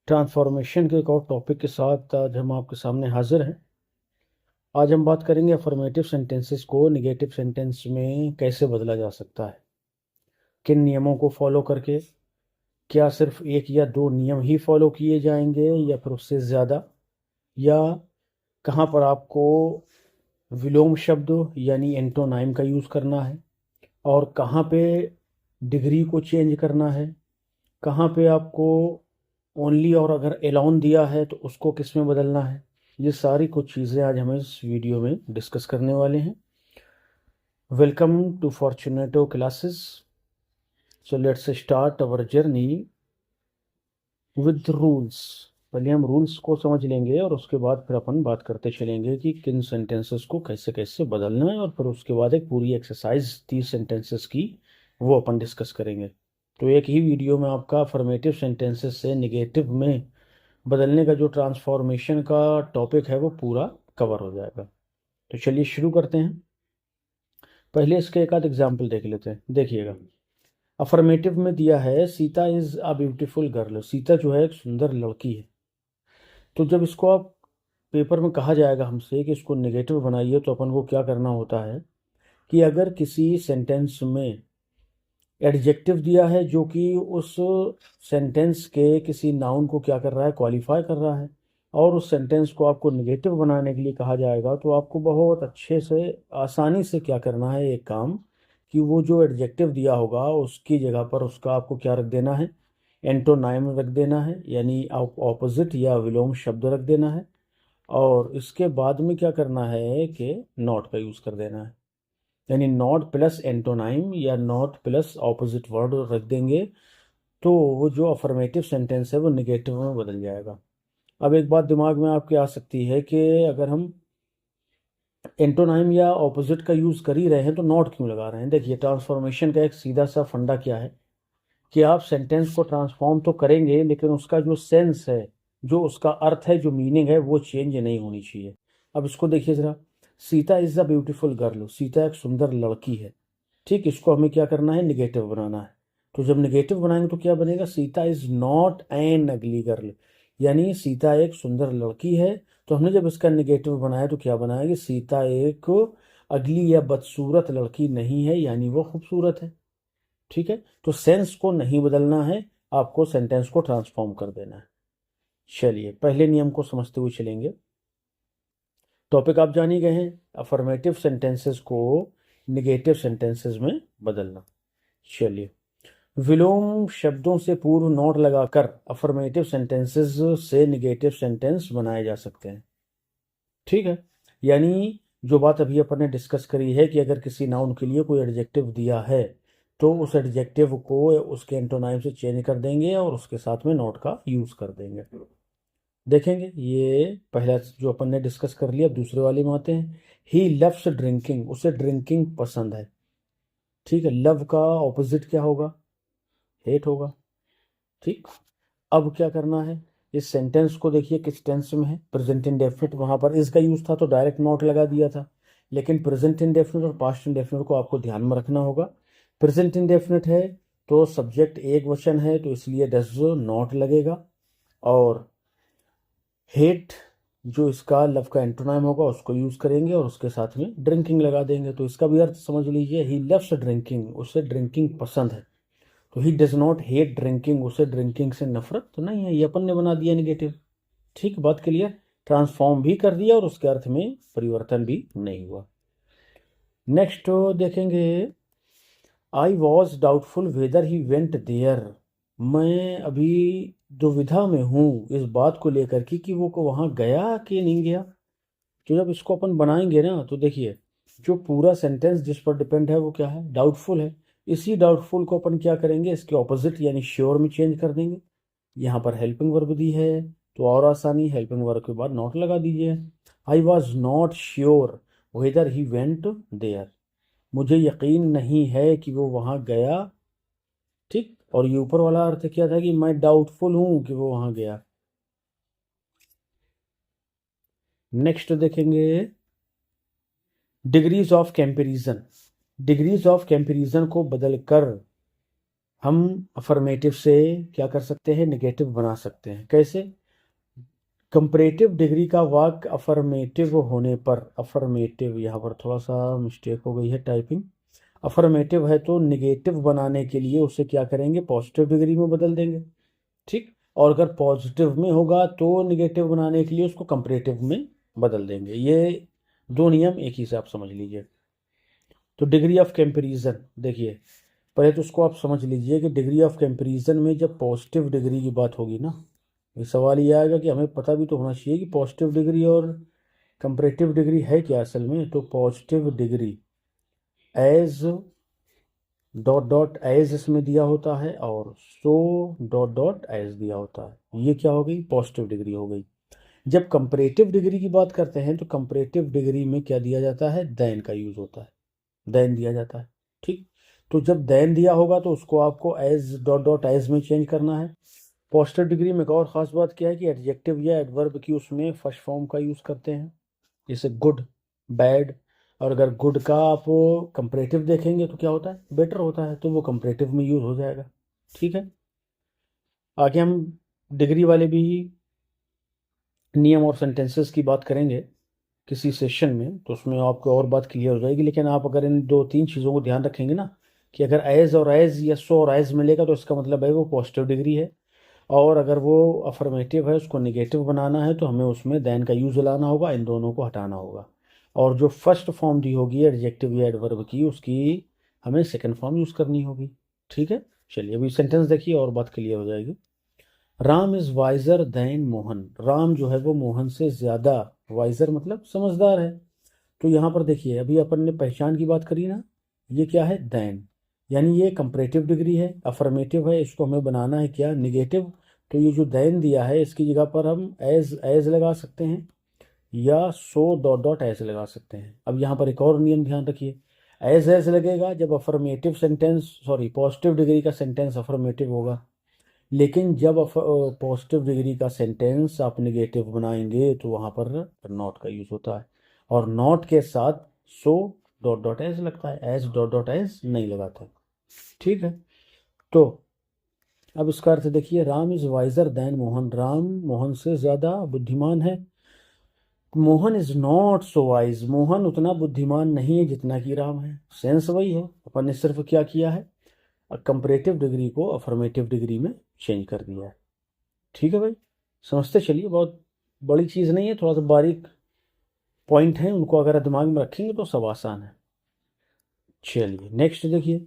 Transformation के एक और टॉपिक के साथ आज हम आपके सामने हाजिर हैं। आज हम बात करेंगे अफर्मेटिव सेंटेंसेस को नेगेटिव सेंटेंस में कैसे बदला जा सकता है, किन नियमों को फॉलो करके, क्या सिर्फ एक या दो नियम ही फॉलो किए जाएंगे या फिर उससे ज़्यादा, या कहाँ पर आपको विलोम शब्द यानी एंटोनाइम का यूज़ करना है और कहाँ पे डिग्री को चेंज करना है, कहाँ पे आपको ओनली और अगर एलोन दिया है तो उसको किस में बदलना है। ये सारी कुछ चीज़ें आज हम इस वीडियो में डिस्कस करने वाले हैं। Welcome to Fortunato classes. So let's start our journey with rules. पहले हम रूल्स को समझ लेंगे और उसके बाद फिर अपन बात करते चलेंगे कि किन सेंटेंसेस को कैसे कैसे बदलना है, और फिर उसके बाद एक पूरी एक्सरसाइज 30 सेंटेंसेस की वो अपन डिस्कस करेंगे। तो एक ही वीडियो में आपका अफर्मेटिव सेंटेंसेस से निगेटिव में बदलने का जो ट्रांसफॉर्मेशन का टॉपिक है वो पूरा कवर हो जाएगा। तो चलिए शुरू करते हैं। पहले इसके एक आध एग्जाम्पल देख लेते हैं। देखिएगा, अफर्मेटिव में दिया है Sita is a beautiful girl. Sita जो है एक सुंदर लड़की है। तो जब इसको आप पेपर में कहा जाएगा हमसे कि इसको नेगेटिव बनाइए, तो अपन को क्या करना होता है कि अगर किसी सेंटेंस में एडजेक्टिव दिया है जो कि उस सेंटेंस के किसी नाउन को क्या कर रहा है, क्वालिफाई कर रहा है, और उस सेंटेंस को आपको नेगेटिव बनाने के लिए कहा जाएगा, तो आपको बहुत अच्छे से आसानी से क्या करना है एक काम, कि वो जो एडजेक्टिव दिया होगा उसकी जगह पर उसका आपको क्या रख देना है, एंटोनाइम रख देना है, यानी ऑपोजिट या विलोम शब्द रख देना है। और इसके बाद में क्या करना है कि नॉट का यूज़ कर देना है, यानी नॉट प्लस एंटोनाइम या नॉट प्लस ऑपोजिट वर्ड रख देंगे, तो वो जो अफर्मेटिव सेंटेंस है वो निगेटिव में बदल जाएगा। अब एक बात दिमाग में आपके आ सकती है कि अगर हम एंटोनाइम या ऑपोजिट का यूज़ कर ही रहे हैं तो नॉट क्यों लगा रहे हैं। देखिए, ट्रांसफॉर्मेशन का एक सीधा सा फंडा क्या है कि आप सेंटेंस को ट्रांसफॉर्म तो करेंगे, लेकिन उसका जो सेंस है, जो उसका अर्थ है, जो मीनिंग है, वो चेंज नहीं होनी चाहिए। अब इसको देखिए ज़रा, Sita is a beautiful girl. Sita एक सुंदर लड़की है। ठीक, इसको हमें क्या करना है, निगेटिव बनाना है। तो जब निगेटिव बनाएंगे तो क्या बनेगा, सीता इज़ नॉट एन अगली गर्ल, यानी सीता एक सुंदर लड़की है। तो हमने जब इसका निगेटिव बनाया तो क्या बनाया कि सीता एक अगली या बदसूरत लड़की नहीं है, यानी वो खूबसूरत है। ठीक है, तो सेंस को नहीं बदलना है, आपको सेंटेंस को ट्रांसफॉर्म कर देना है। चलिए पहले नियम को समझते हुए चलेंगे। टॉपिक आप जान ही गए हैं, अफर्मेटिव सेंटेंसेस को निगेटिव सेंटेंसेस में बदलना। चलिए, विलोम शब्दों से पूर्व नोट लगाकर अफर्मेटिव सेंटेंसेस से निगेटिव सेंटेंस बनाए जा सकते हैं। ठीक है, यानी जो बात अभी अपन ने डिस्कस करी है कि अगर किसी नाउन के लिए कोई एडजेक्टिव दिया है तो उस एडजेक्टिव को उसके एंटोनाइम से चेंज कर देंगे और उसके साथ में नोट का यूज कर देंगे। देखेंगे, ये पहला जो अपन ने डिस्कस कर लिया। अब दूसरे वाले में आते हैं। ही लव्स ड्रिंकिंग, उसे ड्रिंकिंग पसंद है। ठीक है, लव का ऑपोजिट क्या होगा, हेट होगा। ठीक, अब क्या करना है, इस सेंटेंस को देखिए किस टेंस में है, प्रेजेंट इंडेफिनिट। वहां पर इसका यूज था तो डायरेक्ट नॉट लगा दिया था, लेकिन प्रेजेंट इंडेफिनिट और पास्ट इंडेफिनिट को आपको ध्यान में रखना होगा। प्रेजेंट इंडेफिनिट है तो सब्जेक्ट एक वचन है, तो इसलिए डज नॉट लगेगा, और हेट जो इसका लव का एंटोनाइम होगा उसको यूज करेंगे और उसके साथ में ड्रिंकिंग लगा देंगे। तो इसका भी अर्थ समझ लीजिए, ही लव्स ड्रिंकिंग, उसे ड्रिंकिंग पसंद है। तो he does not hate drinking, उसे ड्रिंकिंग से नफरत तो नहीं है। ये अपन ने बना दिया निगेटिव। ठीक, बात क्लियर, ट्रांसफॉर्म भी कर दिया और उसके अर्थ में परिवर्तन भी नहीं हुआ। नेक्स्ट देखेंगे, I was doubtful whether he went there. मैं अभी दुविधा में हूँ इस बात को लेकर कि वो को वहाँ गया कि नहीं गया। तो जब इसको अपन बनाएंगे ना तो देखिए, जो पूरा सेंटेंस जिस पर डिपेंड है वो क्या है, डाउटफुल है। इसी डाउटफुल को अपन क्या करेंगे, इसके ऑपोजिट यानी श्योर में चेंज कर देंगे। यहाँ पर हेल्पिंग वर्ब दी है तो और आसानी, हेल्पिंग वर्ब के बाद नॉट लगा दीजिए। I was not sure whether he went there, मुझे यकीन नहीं है कि वो वहाँ गया। ठीक, और ये ऊपर वाला अर्थ क्या था कि मैं डाउटफुल हूँ कि वो वहाँ गया। नेक्स्ट देखेंगे, degrees of comparison. Degrees of comparison को बदलकर हम अफर्मेटिव से क्या कर सकते हैं, निगेटिव बना सकते हैं। कैसे? कंपैरेटिव डिग्री का वाक्य अफर्मेटिव होने पर, अफर्मेटिव, यहाँ पर थोड़ा सा मिस्टेक हो गई है टाइपिंग, अफर्मेटिव है तो निगेटिव बनाने के लिए उसे क्या करेंगे, पॉजिटिव डिग्री में बदल देंगे। ठीक। और अगर पॉजिटिव में होगा तो निगेटिव बनाने के लिए उसको कंपैरेटिव में बदल देंगे। ये दो नियम एक ही से आप समझ लीजिए। तो डिग्री ऑफ कंपैरिजन देखिए, पहले तो उसको आप समझ लीजिए कि डिग्री ऑफ कंपैरिजन में जब पॉजिटिव डिग्री की बात होगी ना, ये सवाल ये आएगा कि हमें पता भी तो होना चाहिए कि पॉजिटिव डिग्री और कंपैरेटिव डिग्री है क्या असल में। तो positive degree as dot dot as इसमें दिया होता है और सो डॉट डॉट एज दिया होता है। ये क्या हो गई, पॉजिटिव डिग्री हो गई। जब कंपैरेटिव डिग्री की बात करते हैं तो कंपैरेटिव डिग्री में क्या दिया जाता है, देन का यूज होता है, देन दिया जाता है। ठीक। तो जब देन दिया होगा तो उसको आपको एज डॉट डॉट एज में चेंज करना है। पॉजिटिव डिग्री में एक और ख़ास बात क्या है कि एडजेक्टिव या एडवर्ब की उसमें फर्स्ट फॉर्म का यूज़ करते हैं, जैसे गुड, बैड। और अगर गुड का आप कंपैरेटिव देखेंगे तो क्या होता है, बेटर होता है, तो वो कंपैरेटिव में यूज़ हो जाएगा। ठीक है। आगे हम डिग्री वाले भी नियम और सेंटेंसेस की बात करेंगे किसी सेशन में, तो उसमें आपको और बात क्लियर हो जाएगी। लेकिन आप अगर इन दो तीन चीज़ों को ध्यान रखेंगे ना, कि अगर एज और एज या सो और एज मिलेगा तो इसका मतलब है वो पॉजिटिव डिग्री है, और अगर वो अफर्मेटिव है उसको निगेटिव बनाना है तो हमें उसमें देन का यूज़ लाना होगा, इन दोनों को हटाना होगा। और जो फर्स्ट फॉर्म दी होगी एडजेक्टिव या एडवर्ब की, उसकी हमें सेकंड फॉर्म यूज़ करनी होगी। ठीक है। चलिए अभी सेंटेंस देखिए और बात क्लियर हो जाएगी। Ram is visor then Mohan. Ram जो है वो मोहन से ज़्यादा, वाइजर मतलब समझदार है। तो यहाँ पर देखिए अभी अपन ने पहचान की बात करी ना, ये क्या है, देन, यानी ये कंपैरेटिव डिग्री है, अफर्मेटिव है, इसको हमें बनाना है क्या, निगेटिव। तो ये जो देन दिया है इसकी जगह पर हम एज लगा सकते हैं या सो डॉट डॉट एज लगा सकते हैं। अब यहाँ पर एक और नियम ध्यान रखिए, एज लगेगा जब affirmative sentence, sorry positive degree का सेंटेंस अफर्मेटिव होगा। लेकिन जब पॉजिटिव डिग्री का सेंटेंस आप निगेटिव बनाएंगे तो वहाँ पर नॉट का यूज होता है, और नॉट के साथ सो डॉट डॉट एज लगता है, एज डॉट डॉट एज नहीं लगाता। ठीक है। तो अब इसका अर्थ देखिए, Ram is visor then Mohan. Ram Mohan से ज़्यादा बुद्धिमान है। Mohan is not so wise. Mohan उतना बुद्धिमान नहीं है जितना कि राम है। सेंस वही है, अपन ने सिर्फ क्या किया है, कंपैरेटिव डिग्री को अफर्मेटिव डिग्री में चेंज कर दिया है। ठीक है भाई, समझते चलिए, बहुत बड़ी चीज़ नहीं है, थोड़ा सा बारीक पॉइंट है, उनको अगर दिमाग में रखेंगे तो सब आसान है। चलिए नेक्स्ट देखिए।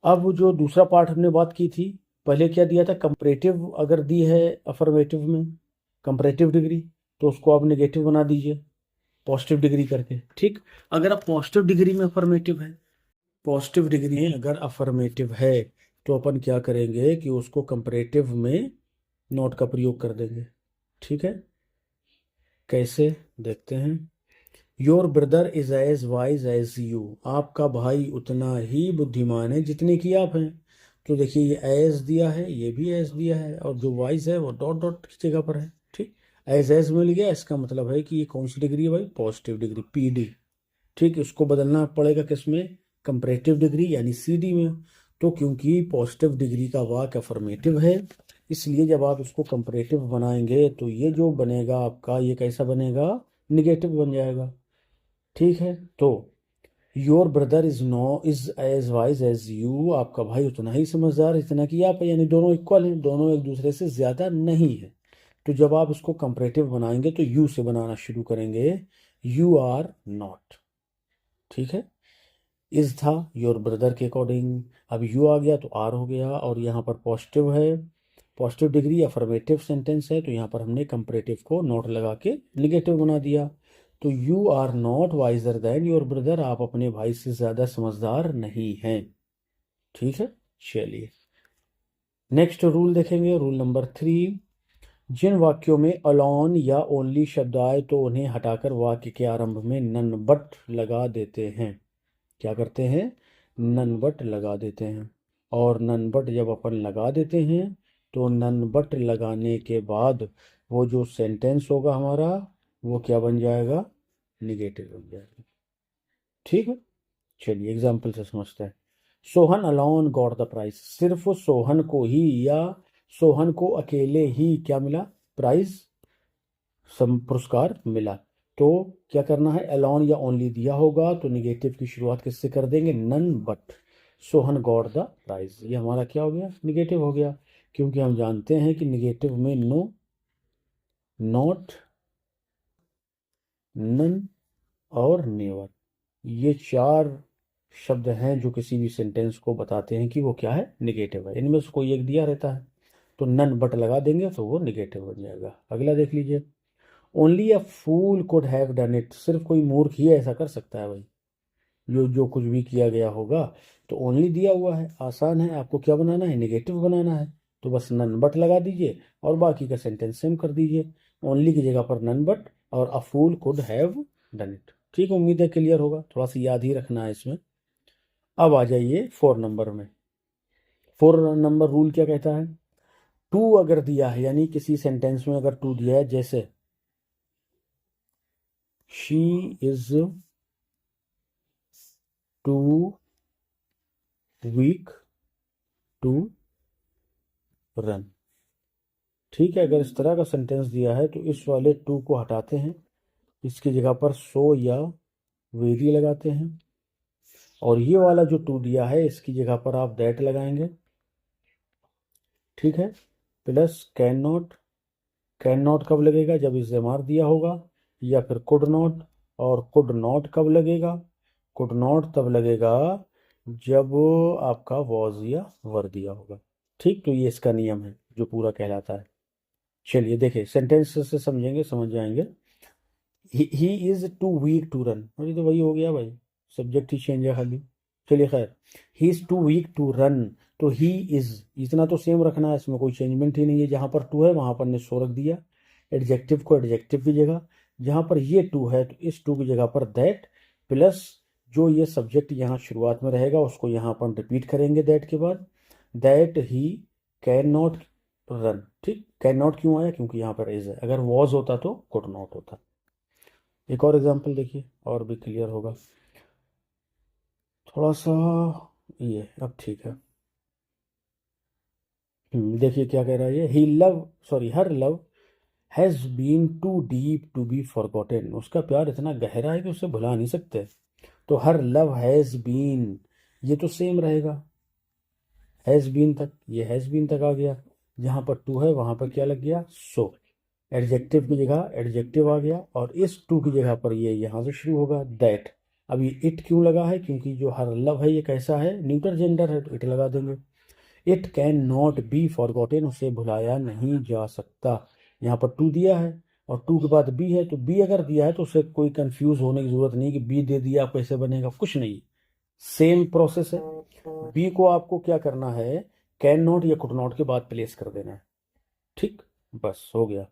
अब जो दूसरा पार्ट हमने बात की थी, पहले क्या दिया था, कंपैरेटिव अगर दी है अफर्मेटिव में कंपैरेटिव डिग्री, तो उसको आप नेगेटिव बना दीजिए पॉजिटिव डिग्री करके। ठीक। अगर आप पॉजिटिव डिग्री में अफर्मेटिव है, पॉजिटिव डिग्री में अगर अफर्मेटिव है तो अपन क्या करेंगे कि उसको कंपैरेटिव में नोट का प्रयोग कर देंगे। ठीक है। कैसे, देखते हैं। Your brother is as wise as you. आपका भाई उतना ही बुद्धिमान है जितने की आप हैं। तो देखिए ये एज दिया है, ये भी एज दिया है, और जो वाइज है वो डॉट डॉट की जगह पर है। ठीक। एज मिल गया, इसका मतलब है कि ये कौन सी डिग्री है भाई, पॉजिटिव डिग्री, पीडी। ठीक। इसको बदलना पड़ेगा किसमें, कंपैरेटिव डिग्री यानी सीडी में। तो क्योंकि पॉजिटिव डिग्री का वाक्य अफर्मेटिव है, इसलिए जब आप इसको कंपैरेटिव बनाएंगे तो ये जो बनेगा आपका, ये कैसा बनेगा, निगेटिव बन जाएगा। ठीक है। तो your brother is as wise as you. आपका भाई उतना ही समझदार जितना कि आप, यानी दोनों इक्वल हैं, दोनों एक दूसरे से ज़्यादा नहीं है। तो जब आप इसको कंपैरेटिव बनाएंगे तो यू से बनाना शुरू करेंगे, यू आर नॉट। ठीक है। इज था योर ब्रदर के अकॉर्डिंग, अब यू आ गया तो आर हो गया, और यहाँ पर पॉजिटिव है, पॉजिटिव डिग्री अफर्मेटिव सेंटेंस है, तो यहाँ पर हमने कंपैरेटिव को नॉट लगा के निगेटिव बना दिया। तो you are not wiser than your brother. आप अपने भाई से ज़्यादा समझदार नहीं हैं। ठीक है। चलिए नेक्स्ट रूल देखेंगे, रूल नंबर 3। जिन वाक्यों में अलॉन या ओनली शब्द आए तो उन्हें हटाकर वाक्य के आरंभ में नन बट लगा देते हैं। क्या करते हैं, नन बट लगा देते हैं। और नन बट जब अपन लगा देते हैं तो नन बट लगाने के बाद वो जो सेंटेंस होगा हमारा, वो क्या बन जाएगा, निगेटिव बन जाएगा। ठीक है। चलिए एग्जाम्पल से समझते हैं। Sohan alone got the prize, सिर्फ सोहन को ही या सोहन को अकेले ही क्या मिला, प्राइज, पुरस्कार मिला। तो क्या करना है, अलोन या ओनली दिया होगा तो निगेटिव की शुरुआत किससे कर देंगे, none but Sohan got the prize. ये हमारा क्या हो गया, निगेटिव हो गया, क्योंकि हम जानते हैं कि निगेटिव में नो, नॉट, नन और नेवर, ये चार शब्द हैं जो किसी भी सेंटेंस को बताते हैं कि वो क्या है, निगेटिव है। इनमें से कोई एक दिया रहता है तो नन बट लगा देंगे तो वो निगेटिव बन जाएगा। अगला देख लीजिए, only a fool could have done it, सिर्फ कोई मूर्ख ही ऐसा कर सकता है भाई, जो जो कुछ भी किया गया होगा। तो ओनली दिया हुआ है, आसान है, आपको क्या बनाना है, निगेटिव बनाना है, तो बस नन बट लगा दीजिए और बाकी का सेंटेंस सेम कर दीजिए, ओनली की जगह पर नन बट और अ fool could have done it. ठीक, उम्मीद है क्लियर होगा, थोड़ा सा याद ही रखना है इसमें। अब आ जाइए 4 नंबर में। 4 नंबर रूल क्या कहता है, टू अगर दिया है, यानी किसी सेंटेंस में अगर टू दिया है, जैसे she is too weak to run, ठीक है, अगर इस तरह का सेंटेंस दिया है तो इस वाले टू को हटाते हैं, इसकी जगह पर सो या वेरी लगाते हैं, और ये वाला जो टू दिया है इसकी जगह पर आप दैट लगाएंगे, ठीक है, plus can not. Can not कब लगेगा, जब इस मार दिया होगा, या फिर कुड नॉट, और कुड नॉट कब लगेगा, कुड नॉट तब लगेगा जब आपका वॉज या वर दिया होगा। ठीक, तो ये इसका नियम है जो पूरा कहलाता है। चलिए देखिए, सेंटेंस से समझेंगे, समझ जाएंगे। He is too weak to run, और ये तो वही हो गया भाई, सब्जेक्ट ही चेंज है खाली। चलिए खैर, he is too weak to run, तो ही इज इतना तो सेम रखना है, इसमें कोई चेंजमेंट ही नहीं है, जहां पर टू है वहां पर ने सो रख दिया, एडजेक्टिव को एडजेक्टिव की जगह, जहां पर ये टू है तो इस टू की जगह पर दैट, प्लस जो ये सब्जेक्ट यहाँ शुरुआत में रहेगा उसको यहाँ पर रिपीट करेंगे दैट के बाद, that he can not run. ठीक, कैन नॉट क्यों आया, क्योंकि यहाँ पर इज है, अगर वॉज होता तो कुड नॉट होता। एक और एग्जांपल देखिए और भी क्लियर होगा थोड़ा सा, ये अब ठीक है। देखिए क्या कह रहा है ये, he love, sorry her love has been too deep to be forgotten, उसका प्यार इतना गहरा है कि उसे भुला नहीं सकते। तो हर लव हैज बीन, ये तो सेम रहेगा, हैज बीन तक, ये हैज बीन तक आ गया, जहां पर टू है वहां पर क्या लग गया, सो, एडजेक्टिव की जगह एडजेक्टिव आ गया, और इस टू की जगह पर ये यहाँ से शुरू होगा दैट। अब ये इट क्यों लगा है, क्योंकि जो हर लव है ये कैसा है, न्यूटर जेंडर है, तो इट लगा देंगे। It can not be forgotten, उसे भुलाया नहीं जा सकता, यहाँ पर टू दिया है और टू के बाद बी है, तो बी अगर दिया है तो उसे कोई कंफ्यूज होने की जरूरत नहीं कि बी दे दिया कैसे बनेगा, कुछ नहीं, सेम प्रोसेस है। बी को आपको क्या करना है, कैन नॉट या कुड नॉट के बाद प्लेस कर देना है। ठीक, बस हो गया।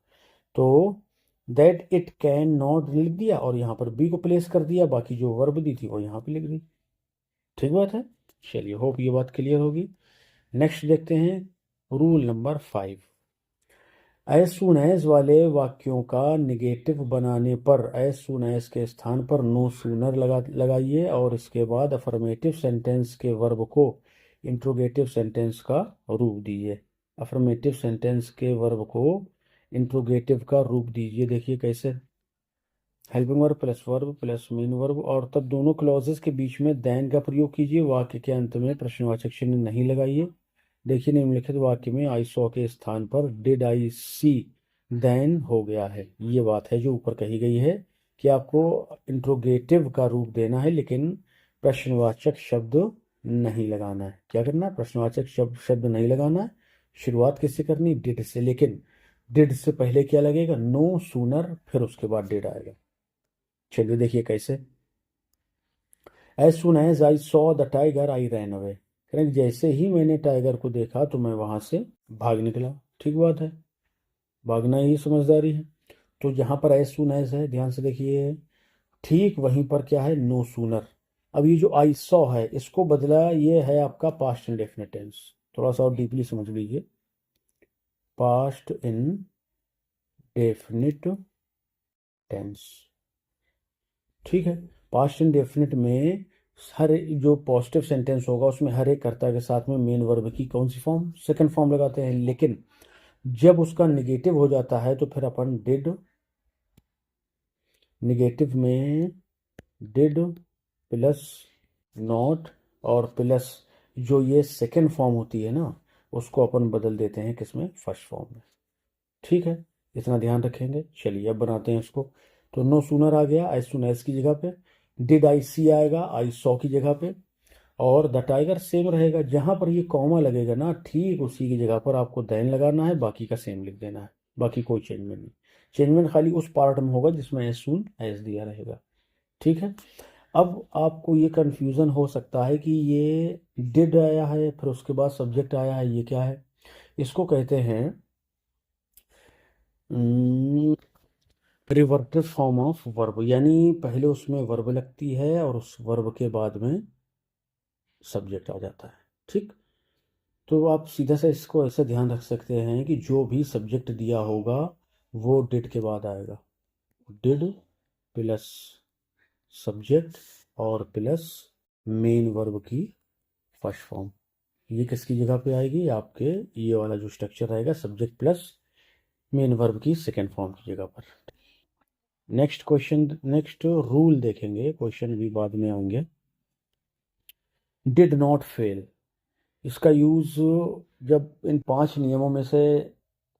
तो दैट इट कैन नॉट लिख दिया और यहाँ पर बी को प्लेस कर दिया, बाकी जो वर्ब दी थी वो यहाँ पे लिख दी। ठीक बात है, चलिए होप ये बात क्लियर होगी। नेक्स्ट देखते हैं rule number 5। As soon as वाले वाक्यों का निगेटिव बनाने पर एज सुन एज के स्थान पर नो सूनर लगाइए और इसके बाद अफर्मेटिव सेंटेंस के वर्ब को इंट्रोगेटिव सेंटेंस का रूप दीजिए। अफर्मेटिव सेंटेंस के वर्ब को इंट्रोगेटिव का रूप दीजिए। देखिए कैसे, helping verb plus main verb, और तब दोनों क्लॉजेस के बीच में देन का प्रयोग कीजिए। वाक्य के अंत में प्रश्नवाचक चिन्ह नहीं लगाइए। देखिए निम्नलिखित वाक्य में आई सॉ के स्थान पर डिड आई सी देन हो गया है। ये बात है जो ऊपर कही गई है कि आपको इंट्रोगेटिव का रूप देना है, लेकिन प्रश्नवाचक शब्द नहीं लगाना है। क्या करना है, प्रश्नवाचक शब्द नहीं लगाना है। शुरुआत किससे करनी, डिड से, लेकिन डिड से पहले क्या लगेगा, नो सूनर, फिर उसके बाद डिड आएगा। चलिए देखिए कैसे, as soon as I saw the tiger I ran away, जैसे ही मैंने टाइगर को देखा तो मैं वहां से भाग निकला। ठीक बात है, भागना ही समझदारी है। तो जहां पर एज सुन एज है, ध्यान से देखिए, ठीक वहीं पर क्या है, नो सूनर। अब ये जो आई सॉ है इसको बदला, ये है आपका पास्ट इंडेफिनिट टेंस, थोड़ा सा और डीपली समझ लीजिए। पास्ट इंडेफिनिट टेंस, ठीक है, पास्ट इंडेफिनिट में हर जो पॉजिटिव सेंटेंस होगा उसमें हर एक कर्ता के साथ में मेन वर्ब की कौन सी फॉर्म, सेकंड फॉर्म लगाते हैं। लेकिन जब उसका निगेटिव हो जाता है तो फिर अपन डिड, निगेटिव में डिड प्लस नॉट और प्लस जो ये सेकंड फॉर्म होती है ना, उसको अपन बदल देते हैं किसमें, फर्स्ट फॉर्म में। ठीक है, इतना ध्यान रखेंगे। चलिए अब बनाते हैं इसको। तो नो सूनर आ गया एज सुन एज की जगह पे, डिड आई सी आएगा आई सॉ की जगह पे, और द टाइगर सेम रहेगा। जहां पर ये कॉमा लगेगा ना, ठीक उसी की जगह पर आपको देन लगाना है, बाकी का सेम लिख देना है। बाकी कोई चेंजमेंट नहीं, चेंजमेंट खाली उस पार्ट में होगा जिसमें एज सुन एज दिया रहेगा। ठीक है। अब आपको ये कंफ्यूजन हो सकता है कि ये डिड आया है फिर उसके बाद सब्जेक्ट आया है, ये क्या है। इसको कहते हैं रिवर्टिव फॉर्म ऑफ वर्ब, यानी पहले उसमें वर्ब लगती है और उस वर्ब के बाद में सब्जेक्ट आ जाता है। ठीक, तो आप सीधा से इसको ऐसे ध्यान रख सकते हैं कि जो भी सब्जेक्ट दिया होगा वो डिड के बाद आएगा। डिड प्लस सब्जेक्ट और प्लस मेन वर्ब की फर्स्ट फॉर्म। ये किसकी जगह पे आएगी, आपके ये वाला जो स्ट्रक्चर रहेगा, सब्जेक्ट प्लस मेन वर्ब की सेकेंड फॉर्म की जगह पर। नेक्स्ट क्वेश्चन, नेक्स्ट रूल देखेंगे, क्वेश्चन भी बाद में आएंगे। डिड नॉट फेल, इसका यूज़ जब इन 5 नियमों में से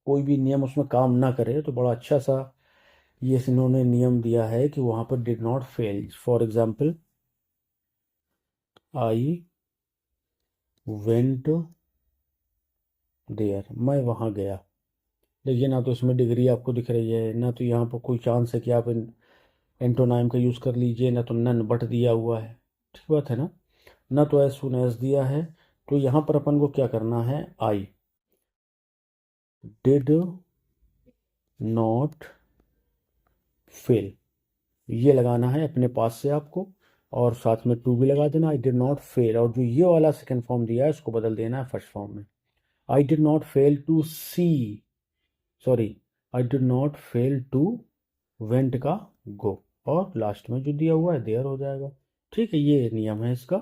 कोई भी नियम उसमें काम ना करे तो बड़ा अच्छा सा ये इन्होंने नियम दिया है कि वहाँ पर did not fail. For example, I went there, मैं वहाँ गया। देखिए ना, तो इसमें डिग्री आपको दिख रही है ना, तो यहाँ पर कोई चांस है कि आप एंटोनाइम का यूज़ कर लीजिए, ना तो नन बट दिया हुआ है। ठीक बात है ना, ना तो एज सुन एज दिया है। तो यहाँ पर अपन को क्या करना है, आई डिड नॉट फेल ये लगाना है अपने पास से आपको, और साथ में टू भी लगा देना, आई डिड नॉट फेल। और जो ये वाला सेकंड फॉर्म दिया है उसको बदल देना है फर्स्ट फॉर्म में। I did not fail to see, sorry, I did not fail to went का गो, और लास्ट में जो दिया हुआ है देयर हो जाएगा। ठीक है, ये नियम है इसका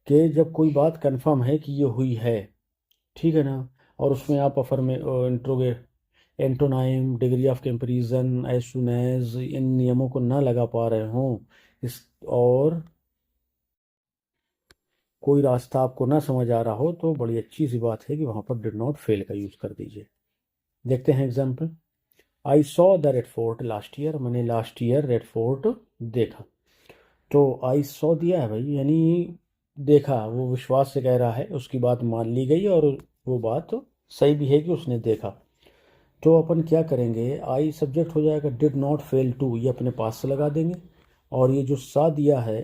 कि जब कोई बात कंफर्म है कि ये हुई है, ठीक है ना, और उसमें आप अफर में interrogate antonym, degree of comparison, as soon as, इन नियमों को ना लगा पा रहे हों इस, और कोई रास्ता आपको ना समझ आ रहा हो, तो बड़ी अच्छी सी बात है कि वहाँ पर डिड नॉट फेल का यूज़ कर दीजिए। देखते हैं example. I saw the red Fort last year, मैंने लास्ट ईयर रेड फोर्ट देखा। तो आई सॉ दिया है भाई, यानी देखा, वो विश्वास से कह रहा है, उसकी बात मान ली गई और वो बात सही भी है कि उसने देखा। तो अपन क्या करेंगे, आई सब्जेक्ट हो जाएगा, डिड नॉट फेल टू ये अपने पास से लगा देंगे, और ये जो सा दिया है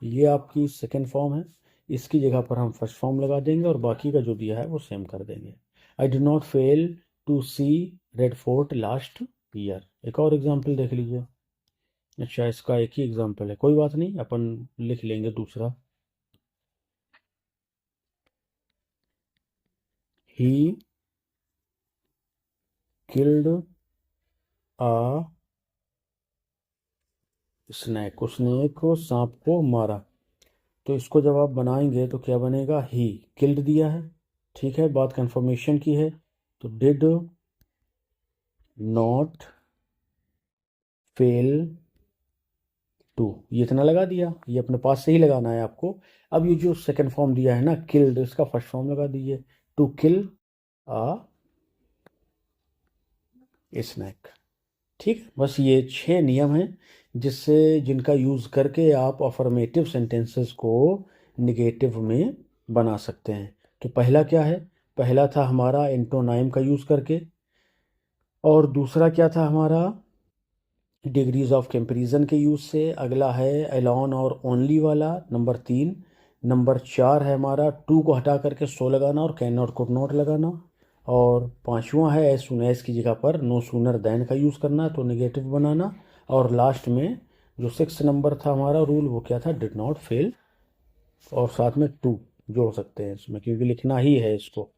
ये आपकी सेकेंड फॉर्म है, इसकी जगह पर हम फर्स्ट फॉर्म लगा देंगे और बाकी का जो दिया है वो सेम कर देंगे। I did not fail to see Red Fort last year. एक और एग्जाम्पल देख लीजिए। अच्छा, इसका एक ही एग्जाम्पल है, कोई बात नहीं, अपन लिख लेंगे दूसरा। ही किल्ड आ स्नैक, उसने एक सांप को मारा। तो इसको जब आप बनाएंगे तो क्या बनेगा, ही किल्ड दिया है, ठीक है, बात कंफर्मेशन की है, तो डिड नॉट फेल टू ये इतना लगा दिया, ये अपने पास से ही लगाना है आपको। अब ये जो सेकंड फॉर्म दिया है ना किल्ड, इसका फर्स्ट फॉर्म लगा दीजिए, टू किल आ स्नैक। ठीक, बस ये 6 नियम हैं जिससे जिनका यूज़ करके आप अफर्मेटिव सेंटेंसेस को निगेटिव में बना सकते हैं। तो पहला क्या है, पहला था हमारा एंटोनाइम का यूज़ करके, और दूसरा क्या था हमारा डिग्रीज ऑफ कंपैरिजन के यूज़ से, अगला है अलॉन और ओनली वाला, नंबर 3। नंबर 4 है हमारा टू को हटा करके सो लगाना और कैन नॉट कुड नॉट लगाना, और 5वां है एज सुन एज की जगह पर नो सूनर देन का यूज़ करना तो निगेटिव बनाना, और लास्ट में जो 6 नंबर था हमारा रूल वो क्या था, डिड नॉट फेल, और साथ में टू जोड़ सकते हैं इसमें क्योंकि लिखना ही है इसको।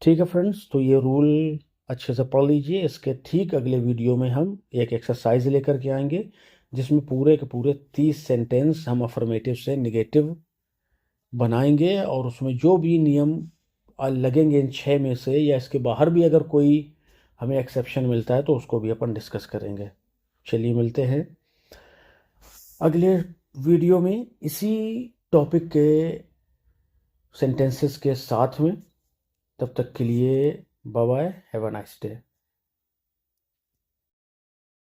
ठीक है फ्रेंड्स, तो ये रूल अच्छे से पढ़ लीजिए। इसके ठीक अगले वीडियो में हम एक एक्सरसाइज लेकर के आएंगे जिसमें पूरे के पूरे 30 सेंटेंस हम अफर्मेटिव से निगेटिव बनाएंगे, और उसमें जो भी नियम लगेंगे इन 6 में से या इसके बाहर भी अगर कोई हमें एक्सेप्शन मिलता है तो उसको भी अपन डिस्कस करेंगे। चलिए मिलते हैं अगले वीडियो में इसी टॉपिक के सेंटेंसेस के साथ में। तब तक के लिए bye bye, have a nice day.